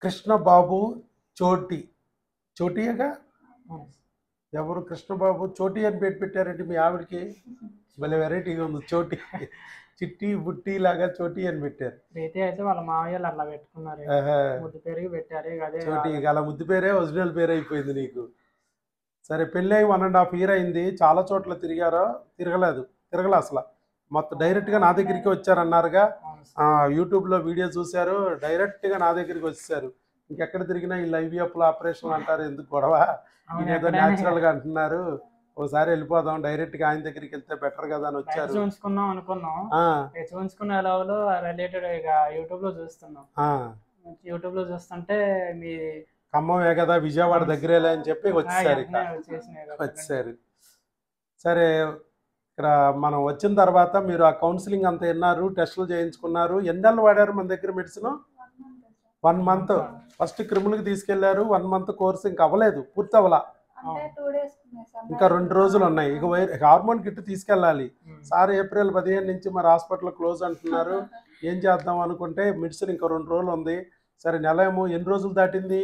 కృష్ణబాబు చోటి చోటియేగా అవును. ఎవరు కృష్ణబాబు చోటి అని పేరు పెట్టారంటే మీ ఆవిడకి భలే వెరైటీగా ఉంది చోటి చిట్టి బుట్టి లాగా చోటి అని పెట్టారు. ప్రీతి అయితే వాళ్ళ మావయ్యలు అట్లా పెట్టుకున్నారు. ఆహా, ముద్దు పెరిగి పెట్టారు. ఇక అదే చోటి అలా ముద్దు పేరే ఒరిజినల్ పేరు అయిపోయింది నీకు. సరే పెళ్ళి అయి 1.5 year అయింది. చాలా చోట్ల తిరిగారో? తిరగలే అసలు. మొత్తం డైరెక్ట్గా నా దగ్గరికి వచ్చారన్నారుగా. అవును సార్. యూట్యూబ్లో వీడియో చూశారు, డైరెక్ట్గా నా దగ్గరికి వచ్చేసారు. ఇంకెక్కడ తిరిగినా ఈ ఐవీఎఫ్లో ఆపరేషన్ అంటారు, ఎందుకు గొడవ, అవును, ఈయనేదో ఎక్కడైనా న్యాచురల్గా అంటున్నారు, ఒకసారి వెళ్ళిపోదాం డైరెక్ట్గా ఆయన దగ్గరికి వెళ్తే బెటర్ కదా అని బయట వచ్చారు. చూపించుకుందాం అనుకున్నాం. ఆ, ఇక చూపించుకునే లెవెల్ రిలేటెడ్ ఇక యూట్యూబ్ లో చూస్తున్నాం. ఆ, యూట్యూబ్ లో చూస్తుంటే మీ ఖమ్మమే కదా, విజయవాడ దగ్గరేలే అని చెప్పి వచ్చేసారు. ఇక వచ్చేసినాయి కదా. వచ్చారు. సరే, ఇక్కడ మనం వచ్చిన తర్వాత మీరు ఆ కౌన్సిలింగ్ అంతా విన్నారు, టెస్టులు చేయించుకున్నారు. ఎన్ని నెలలు వాడారు మన దగ్గర మెడిసిన్? 1 month. ఫస్ట్ క్రిములకి తీసుకెళ్లారు. 1 month కోర్స్ ఇంకా అవ్వలేదు, పూర్తి అవ్వలా, ఇంకా 2 రోజులు ఉన్నాయి. ఇక హార్మోన్ కిట్ తీసుకెళ్ళాలి. సార్ April 15 నుంచి మరి హాస్పిటల్ క్లోజ్ అంటున్నారు. ఏం చేద్దాం అనుకుంటే మెడిసిన్ ఇంకా 2 రోజులు ఉంది. సరే నెల ఏమో ఎన్ని రోజులు దాటింది?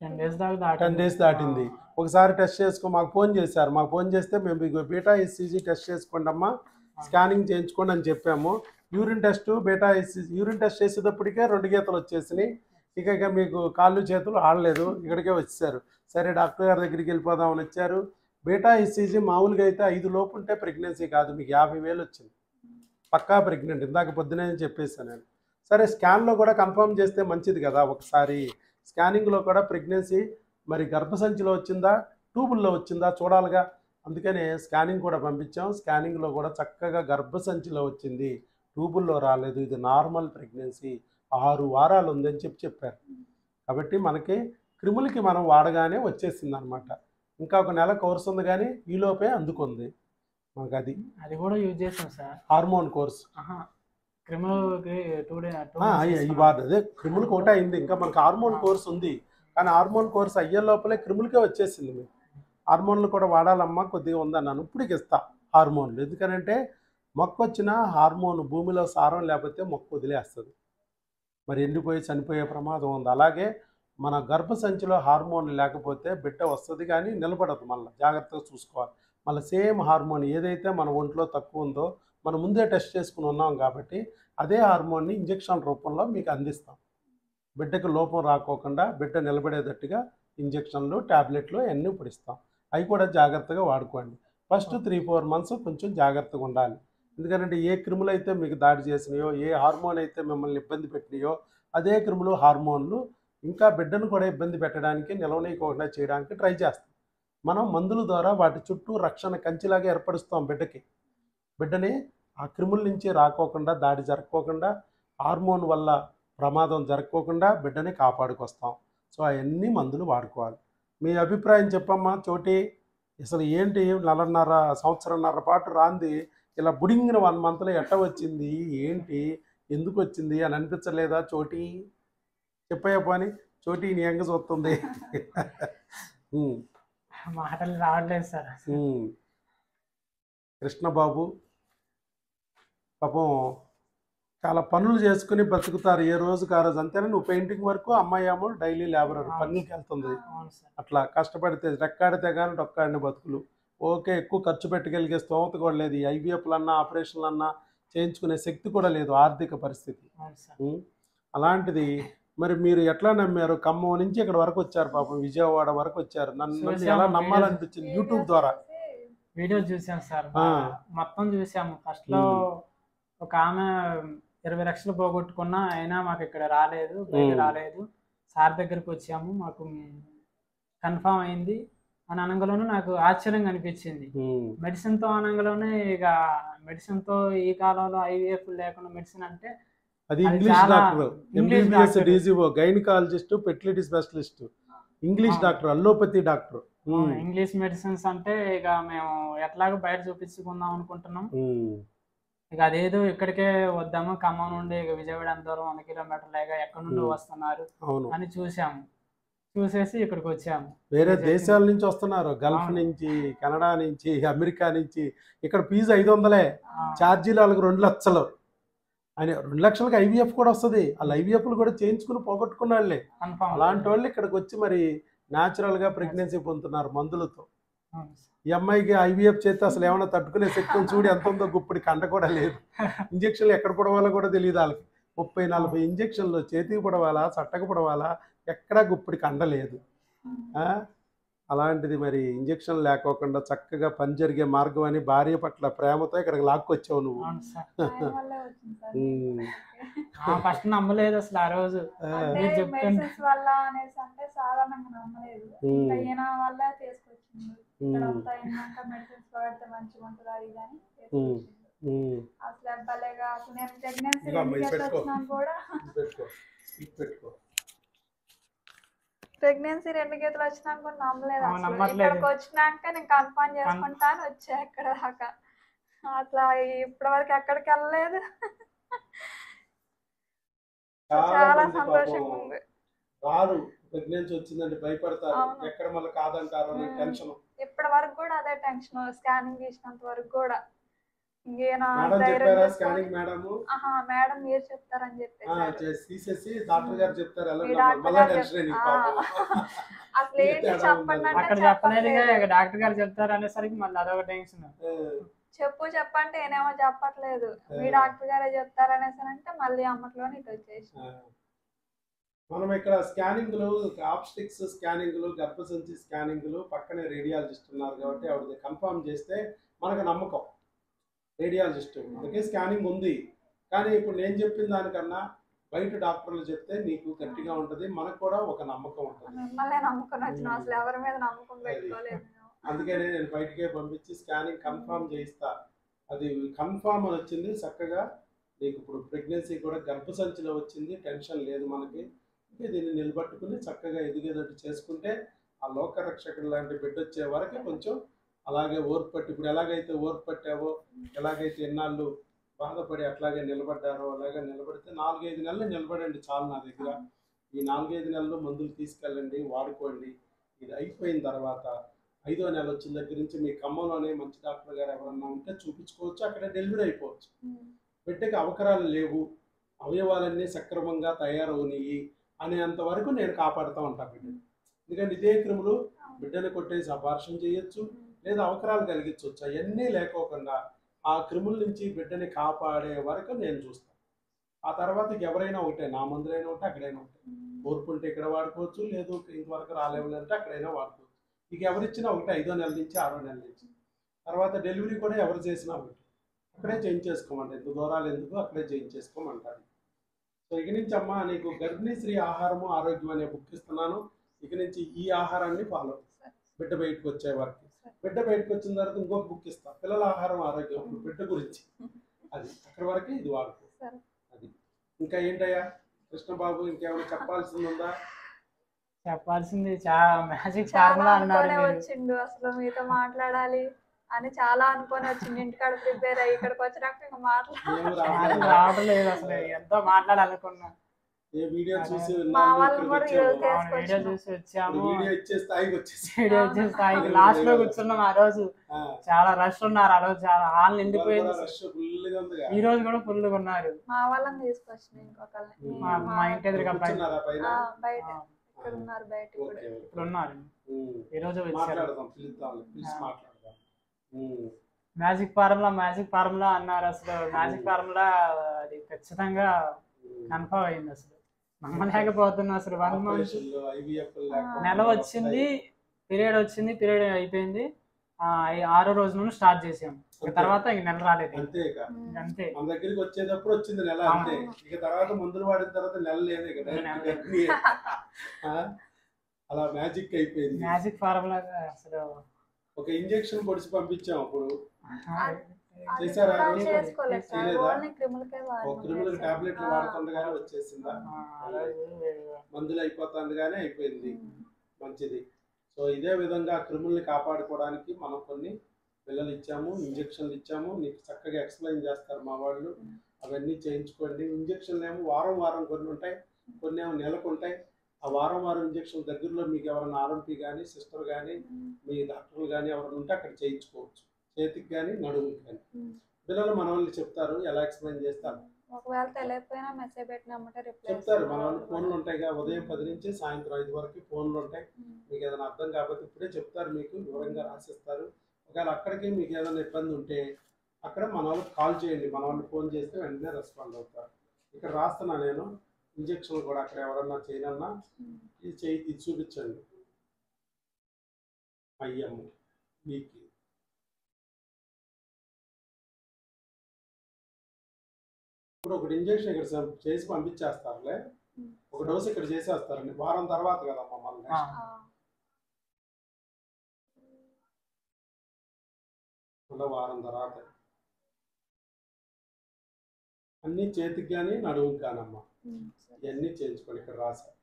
10 days దాకా 10 days దాటింది. ఒకసారి టెస్ట్ చేసుకో మాకు ఫోన్ చేశారు. మాకు ఫోన్ చేస్తే మేము మీకు బీటా ECG టెస్ట్ చేసుకోండి అమ్మా, స్కానింగ్ చేయించుకోండి అని చెప్పాము. Urine test, beta ECG urine test చేసేటప్పటికే 2 గీతలు వచ్చేసినాయి. ఇక మీకు కాళ్ళు చేతులు ఆడలేదు, ఇక్కడికే వచ్చేసారు. సరే డాక్టర్ గారి దగ్గరికి వెళ్ళిపోదామని వచ్చారు. బీటా ECG మామూలుగా అయితే 5 లోపు ఉంటే ప్రెగ్నెన్సీ కాదు, మీకు 50,000 వచ్చింది, పక్కా ప్రెగ్నెంట్. ఇందాక పొద్దునే చెప్పేసాను నేను. సరే స్కాన్లో కూడా కన్ఫర్మ్ చేస్తే మంచిది కదా, ఒకసారి స్కానింగ్లో కూడా ప్రెగ్నెన్సీ మరి గర్భసంచిలో వచ్చిందా ట్యూబుల్లో వచ్చిందా చూడాలిగా. అందుకనే స్కానింగ్ కూడా పంపించాం. స్కానింగ్లో కూడా చక్కగా గర్భసంచిలో వచ్చింది, ట్యూబుల్లో రాలేదు, ఇది నార్మల్ ప్రెగ్నెన్సీ, 6 వారాలు ఉందని చెప్పారు. కాబట్టి మనకి క్రిములకి మనం వాడగానే వచ్చేసింది అనమాట. ఇంకా ఒక నెల కోర్స్ ఉంది, కానీ ఈలోపే అందుకుంది మనకు. అది కూడా యూజ్ చేసాం సార్. హార్మోన్ కోర్స్ క్రిమినల్కి 2 days అదే క్రిములకు ఒకటే అయింది, ఇంకా మనకు హార్మోన్ కోర్స్ ఉంది. కానీ హార్మోన్ కోర్స్ అయ్యే లోపలే క్రిములకే వచ్చేసింది. మీకు హార్మోన్లు కూడా వాడాలమ్మా, కొద్దిగా ఉందన్నాను. ఇప్పటికి ఇస్తా హార్మోన్లు, ఎందుకనంటే మొక్క వచ్చిన హార్మోన్ భూమిలో సారం లేకపోతే మొక్క వదిలేస్తుంది, మరి ఎండిపోయి చనిపోయే ప్రమాదం ఉంది. అలాగే మన గర్భసంచిలో హార్మోన్ లేకపోతే బిడ్డ వస్తుంది కానీ నిలబడదు, మళ్ళీ జాగ్రత్తగా చూసుకోవాలి. మళ్ళీ సేమ్ హార్మోన్ ఏదైతే మన ఒంట్లో తక్కువ ఉందో మనం ముందే టెస్ట్ చేసుకుని ఉన్నాం కాబట్టి అదే హార్మోన్ని ఇంజెక్షన్ రూపంలో మీకు అందిస్తాం. బిడ్డకు లోపం రాకోకుండా బిడ్డ నిలబడేటట్టుగా ఇంజెక్షన్లు, ట్యాబ్లెట్లు అన్నీ ఇప్పుడు ఇస్తాం. అవి కూడా జాగ్రత్తగా వాడుకోండి. ఫస్ట్ 3-4 months కొంచెం జాగ్రత్తగా ఉండాలి. ఎందుకంటే ఏ క్రిములు అయితే మీకు దాడి చేసినాయో, ఏ హార్మోన్ అయితే మిమ్మల్ని ఇబ్బంది పెట్టినాయో అదే క్రిములు, హార్మోన్లు ఇంకా బిడ్డను కూడా ఇబ్బంది పెట్టడానికి, నిలవనీయకుండా చేయడానికి ట్రై చేస్తాం. మనం మందుల ద్వారా వాటి చుట్టూ రక్షణ కంచిలాగా ఏర్పరుస్తాం బిడ్డని ఆ క్రిముల నుంచి రాకోకుండా, దాడి జరగకోకుండా, హార్మోన్ వల్ల ప్రమాదం జరగకోకుండా బిడ్డని కాపాడుకొస్తాం. సో అవన్నీ మందులు వాడుకోవాలి. మీ అభిప్రాయం చెప్పమ్మా చోటి. అసలు ఏంటి 1.5 సంవత్సరంన్నర పాటు రాంది ఇలా బుడింగిన 1 monthలో ఎట్ట వచ్చింది, ఏంటి, ఎందుకు వచ్చింది అని అనిపించలేదా చోటి? చెప్పయ్యా పోని. చోటి నీ ఎంగ చూస్తుంది. మాటలు రావట్లేదు సార్. కృష్ణబాబు పాపం చాలా పనులు చేసుకుని బతుకుతారు, ఏ రోజుకి ఆ రోజు. అంతేనా? నువ్వు పెయింటింగ్ వరకు, అమ్మాయి ఏమో డైలీ లేబరర్ పనికి వెళ్తుంది. అట్లా కష్టపడితే రెక్కాడితే కానీ డొక్కాడిన బతుకులు. ఓకే, ఎక్కువ ఖర్చు పెట్టగలిగే స్తోమత కూడా లేదు. ఈ ఐవీఎఫ్లన్నా ఆపరేషన్లన్నా చేయించుకునే శక్తి కూడా లేదు, ఆర్థిక పరిస్థితి. అలాంటిది మరి మీరు ఎట్లా నమ్మారు? ఖమ్మం నుంచి ఇక్కడ వరకు వచ్చారు, పాపం విజయవాడ వరకు వచ్చారు. నన్ను ఎలా నమ్మాలనిపించింది? యూట్యూబ్ ద్వారా వీడియో చూసాం సార్, మొత్తం చూసాము. ఫస్ట్ లో ఒక ఆమె 20 లక్షలు పోగొట్టుకున్నా అయినా మాకు ఇక్కడ రాలేదు, బయట రాలేదు. సార్ దగ్గరికి వచ్చాము, మాకు కన్ఫామ్ అయింది అని అనగలోనూ నాకు ఆశ్చర్యంగా అనిపించింది. మెడిసిన్తో అనగలోనే, ఇక మెడిసిన్తో ఈ కాలంలో ఐవీఎఫ్ లేకుండా మెడిసిన్ అంటే అది English doctor, MBBS DGO, gynaecologist, fertility specialist, English doctor, allopathy doctor. English medicines అంటే ఇక మేము ఎట్లాగో బయట చూపించుకుందాం అనుకుంటున్నాం. ఇక అదేదో ఇక్కడికే వద్దాము, ఖమ్మం నుండి ఇక విజయవాడ ఎంత దూరం 1 kilometer ఎక్కడి నుండి వస్తున్నారు అని చూసాము. చూసేసి ఇక్కడికి వచ్చాము. వేరే దేశాల నుంచి వస్తున్నారు, గల్ఫ్ నుంచి, కెనడా నుంచి, అమెరికా నుంచి. ఇక్కడ ఫీజు 500, ఛార్జీలు వాళ్ళకి 2 లక్షలు. ఆయన 2 లక్షలకి ఐవీఎఫ్ కూడా వస్తుంది. వాళ్ళు ఐవీఎఫ్లు కూడా చేయించుకుని పోగొట్టుకున్న వాళ్ళే. కన్ఫామ్ అలాంటి వాళ్ళు ఇక్కడికి వచ్చి మరి న్యాచురల్గా ప్రెగ్నెన్సీ పొందుతున్నారు మందులతో. ఈ అమ్మాయికి ఐవీఎఫ్ చేస్తే అసలు ఏమైనా తట్టుకునే శక్తి చూడు ఎంత ఉందో, గుప్పడి కండ కూడా లేదు. ఇంజక్షన్లు ఎక్కడ పడవాలో కూడా తెలియదు వాళ్ళకి. 30-40 ఇంజక్షన్లు చేతికి పడవాలా, చట్టకు పడవాలా, ఎక్కడా గుప్పడి కండ లేదు. అలాంటిది మరి ఇంజక్షన్ లేకోకుండా చక్కగా పని జరిగే మార్గం అని భార్య పట్ల ప్రేమతో ఇక్కడికి లాక్కొచ్చావు నువ్వు. ఫస్ట్ నమ్మలేదు అసలు ఆ రోజు. ప్రెగ్నెన్సీ 2 గీతలు వచ్చినాక కూడా నమ్మలేదు. ఇక్కడికి వచ్చినాక నేను కన్ఫర్మ్ చేసుకుంటాను వచ్చా ఇక్కడ దాకా. అట్లా ఇప్పటి వరకు ఎక్కడికి వెళ్ళలేదు. చాలా సంతోషంగా ఉంది. రారు ప్రెగ్నెన్సీ వచ్చిందంటే భయపడతారు, ఎక్కడ మళ్ళీ కాదంటారు అనే టెన్షన్. ఇప్పటి వరకు కూడా అదే టెన్షన్. స్కానింగ్ చేసినంత వరకు కూడా మేడం మీరు చెప్తారని చెప్పేసి డాక్టర్ గారు చెప్తారు. అసలు ఏంటి చెప్పండి అక్కడ చెప్పలేదు, డాక్టర్ గారు చెప్తారు అనేసరికి మళ్ళీ అదొక టెన్షన్. చెప్పంటే నేనేమో చెప్పట్లేదు, మీ డాక్టర్ గారే చెప్తారనేసి అంటే మళ్ళీ అమ్మట్లోనే ఇటు వచ్చేసి. మనం ఇక్కడ స్కానింగ్లు, ఆప్స్టిక్స్ స్కానింగ్లు, గర్భసంచి స్కానింగ్లు పక్కనే రేడియాలజిస్ట్ ఉన్నారు కాబట్టి ఆవిడ కన్ఫర్మ్ చేస్తే మనకు నమ్మకం. రేడియాలజిస్ట్ అందుకే స్కానింగ్ ఉంది. కానీ ఇప్పుడు నేను చెప్పిన దానికన్నా బయట డాక్టర్లు చెప్తే నీకు గట్టిగా ఉంటుంది, మనకు కూడా ఒక నమ్మకం ఉంటుంది. అందుకనే నేను బయటకే పంపించి స్కానింగ్ కన్ఫర్మ్ చేయిస్తా. అది కన్ఫర్మ్ అని వచ్చింది చక్కగా. నీకు ఇప్పుడు ప్రెగ్నెన్సీ కూడా గర్భసంచిలో వచ్చింది, టెన్షన్ లేదు మనకి. దీన్ని నిలబట్టుకుని చక్కగా ఎదిగేటట్టు చేసుకుంటే ఆ లోకరక్షకుడు లాంటి బిడ్డ వచ్చే వరకు కొంచెం అలాగే ఓర్పు పట్టి, ఇప్పుడు ఎలాగైతే ఓర్పు పట్టావో, ఎలాగైతే ఎన్నాళ్ళు బాధపడి అట్లాగే నిలబడ్డారో అలాగే నిలబడితే 4-5 నెలలు నిలబడండి చాలు నా దగ్గర. ఈ 4-5 నెలలు మందులు తీసుకెళ్ళండి, వాడుకోండి. ఇది అయిపోయిన తర్వాత 5వ నెల వచ్చిన దగ్గర నుంచి మీ ఖమ్మంలోనే మంచి డాక్టర్ గారు ఎవరన్నా ఉంటే చూపించుకోవచ్చు, అక్కడ డెలివరీ అయిపోవచ్చు. బిడ్డకి అవకరాలు లేవు, అవయవాలన్నీ సక్రమంగా తయారవునియి అనేంత వరకు నేను కాపాడుతూ ఉంటాను బిడ్డని. ఎందుకంటే ఇదే క్రిములు బిడ్డని కొట్టేసి అబార్షన్ చేయొచ్చు, లేదా అవకరాలు కలిగించవచ్చు. అవన్నీ లేకోకుండా ఆ క్రిముల నుంచి బిడ్డని కాపాడే వరకు నేను చూస్తాను. ఆ తర్వాత ఎవరైనా ఒకటే, నా మందులైనా ఒకటే, అక్కడైనా ఒకటే. ఓర్పు ఉంటే ఇక్కడ వాడుకోవచ్చు, లేదు ఇంతవరకు రాలేవు అంటే అక్కడైనా వాడుకోవచ్చు. ఇక ఎవరిచ్చినా ఒకటే, 5వ నెల నుంచి 6వ నెల నుంచి. తర్వాత డెలివరీ కూడా ఎవరు చేసినా ఒకటి, అక్కడే చేయించేసుకోమంటారు. ఇంత దూరాలు ఎందుకు, అక్కడే చేయించేసుకోమంటారు. సో ఇక నుంచి అమ్మ నీకు గర్భిణీ స్త్రీ ఆహారము ఆరోగ్యం అనే బుక్ ఇస్తున్నాను. ఇక నుంచి ఈ ఆహారాన్ని ఫాలో బిడ్డ బయటకు వచ్చే వరకు. బిడ్డ బయటకు వచ్చిన తర్వాత ఇంకొక బుక్ ఇస్తాం, పిల్లల ఆహారం ఆరోగ్యం, బిడ్డ గురించి. అది అక్కడి వరకు ఇది వాడుకో. అది ఇంకా ఏంటయ్యా కృష్ణబాబు, ఇంకేమైనా చెప్పాల్సింది ఉందా? చెప్పాల్సింది చాలా మ్యాజిక్ ఫార్ములా అన్నారు. వచ్చిండు అసలు మీతో మాట్లాడాలి అని చాలా అనుకొని వచ్చింది. ఇంటికాడ ప్రిపేర్ అయ్యి ఇక్కడికి వచ్చినాక ఇంకా రావట్లేదు అసలు. ఎంతో మాట్లాడాలనుకున్నా. వీడియో చూసి వచ్చాము, వీడియో ఇచ్చే స్థాయికి లాస్ట్ లో కూర్చున్నాం. ఆ రోజు చాలా రష్ ఉన్నారు. ఆ రోజు చాలా హాల్ నిండిపోయింది. ఈ రోజు కూడా ఫుల్ గా ఉన్నారు. మా వాళ్ళని తీసుకొచ్చిన మా ఇంటి ఎదురుగా బయట ఇక్కడ ఉన్నారు, బయట ఇప్పుడు ఉన్నారు. ఈ రోజు మ్యాజిక్ ఫార్ములా అన్నారు. అసలు మ్యాజిక్ ఫార్ములా అది ఖచ్చితంగా కన్ఫర్మ్ అయింది. అసలు నమ్మలేకపోతున్నా. అసలు 1 మంత్ నెల వచ్చింది, పీరియడ్ వచ్చింది, పీరియడ్ అయిపోయింది. 6వ రోజు నుండి స్టార్ట్ చేసాం. తర్వాత ఇంక నెల రాలేదు. అంతే మన దగ్గరికి వచ్చేటప్పుడు వచ్చింది నెల, అంతే. ఇక తర్వాత మందులు వాడిన తర్వాత నెల లేదు. అలా మ్యాజిక్ అయిపోయింది. మ్యాజిక్ ఫార్ములా అసలు ఒక ఇంజెక్షన్ పొడిచి పంపించాం. అప్పుడు చేశారా? క్రిములకు టాబ్లెట్లు వాడుతుండగానే వచ్చేసిందా? మందులు అయిపోతుండగానే అయిపోయింది. మంచిది. సో ఇదే విధంగా క్రిముల్ని కాపాడుకోవడానికి మనం కొన్ని పిల్లలు ఇచ్చాము, ఇంజక్షన్లు ఇచ్చాము. నీకు చక్కగా ఎక్స్ప్లెయిన్ చేస్తారు మా వాళ్ళు. అవన్నీ చేయించుకోండి. ఇంజక్షన్లు ఏమో వారం కొన్ని ఉంటాయి, కొన్ని ఏమో నెలకు ఉంటాయి. ఆ వారం ఇంజక్షన్ దగ్గరలో మీకు ఎవరైనా ఆర్ఎంపీ కానీ, సిస్టర్ కానీ, మీ డాక్టర్లు కానీ ఎవరైనా ఉంటే అక్కడ చేయించుకోవచ్చు. చేతికి కానీ, నడుముకి కానీ. పిల్లలు మన వాళ్ళు చెప్తారు, ఎలా ఎక్స్ప్లెయిన్ చేస్తారు. ఒకవేళ తెలియకపోయినా మెసేజ్ పెట్టినమ్మంటే రిప్లై చెప్తారు. మన వాళ్ళు ఫోన్లు ఉంటాయిగా, ఉదయం 10 నుంచి సాయంత్రం 5 వరకు ఫోన్లు ఉంటాయి. మీకు ఏదైనా అర్థం కాకపోతే ఇప్పుడే చెప్తారు, మీకు వివరంగా రాసిస్తారు. ఒకవేళ అక్కడికి మీకు ఏదైనా ఇబ్బంది ఉంటే అక్కడ మన వాళ్ళకి కాల్ చేయండి, మన వాళ్ళు ఫోన్ చేస్తే వెంటనే రెస్పాండ్ అవుతారు. ఇక్కడ రాస్తున్నా నేను ఇంజక్షన్ కూడా, అక్కడ ఎవరన్నా చేయనన్నా ఇది చేయి, ఇది చూపించండి. అయ్యమ్మ మీకు ఇప్పుడు ఒకటి ఇంజక్షన్ ఇక్కడ చేసి పంపించేస్తారులే, ఒక డోస్ ఇక్కడ చేసేస్తారండి. వారం తర్వాత కదా మమ్మల్ని మళ్ళీ వారం తర్వాత అన్నీ చేతికి కానీ నడుముకి కానమ్మా, ఇవన్నీ చేయించుకోండి. ఇక్కడ రాశారు.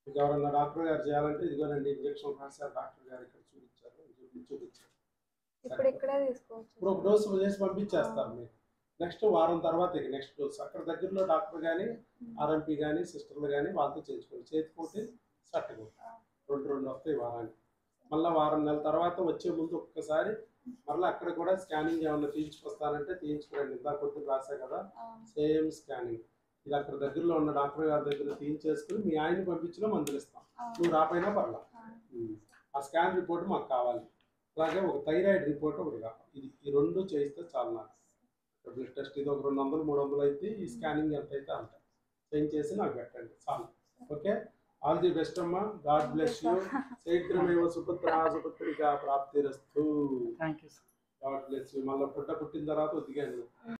మీకు ఎవరన్నా డాక్టర్ గారు చేయాలంటే ఇదిగోనండి ఇంజక్షన్ రాశారు డాక్టర్ గారు, ఇక్కడ చూపించారు, చూపించారు. ఇప్పుడు ఇక్కడే తీసుకోవచ్చు. ఇప్పుడు ఒక డోసు చేసి పంపించేస్తారు మీకు. నెక్స్ట్ వారం తర్వాత ఇక నెక్స్ట్ డోస్ అక్కడ దగ్గరలో డాక్టర్ కానీ ఆర్ఎంపీ కానీ సిస్టర్లు కానీ వాళ్ళతో చేయించుకోండి. చేతికోటి సర్టిఫికేట్ రెండు వస్తాయి వారానికి. మళ్ళీ వారం నెలల తర్వాత వచ్చే ముందు ఒక్కసారి మళ్ళీ అక్కడ కూడా స్కానింగ్ ఏమన్నా తీయించుకొస్తానంటే తీయించుకోండి. ఇంత కొద్దిగా రాసా కదా, సేమ్ స్కానింగ్. ఇది అక్కడ దగ్గరలో ఉన్న డాక్టర్ గారి దగ్గర తీయించేసుకుని మీ ఆయన్ని పంపించినా మందులు ఇస్తాం, నువ్వు రాపోయినా పర్లా. ఆ స్కాన్ రిపోర్ట్ మాకు కావాలి. అలాగే ఒక థైరాయిడ్ రిపోర్ట్ ఒకటి కావాలి. ఈ రెండు చేయిస్తే చాలు. నాకు బ్లడ్ టెస్ట్ ఇది ఒక 200-300 అయితే, ఈ స్కానింగ్ ఎంత అయితే అంత చేయించేసి నాకు పెట్టండి చాలు. ఓకే, ఆల్ ది బెస్ట్ అమ్మా. God bless you. శీఘ్రమేవ సుపుత్రికా ప్రాప్తిరస్తు. Thank you sir. God bless you. మళ్ళీ పుట్టిన తర్వాత వద్దిగాను.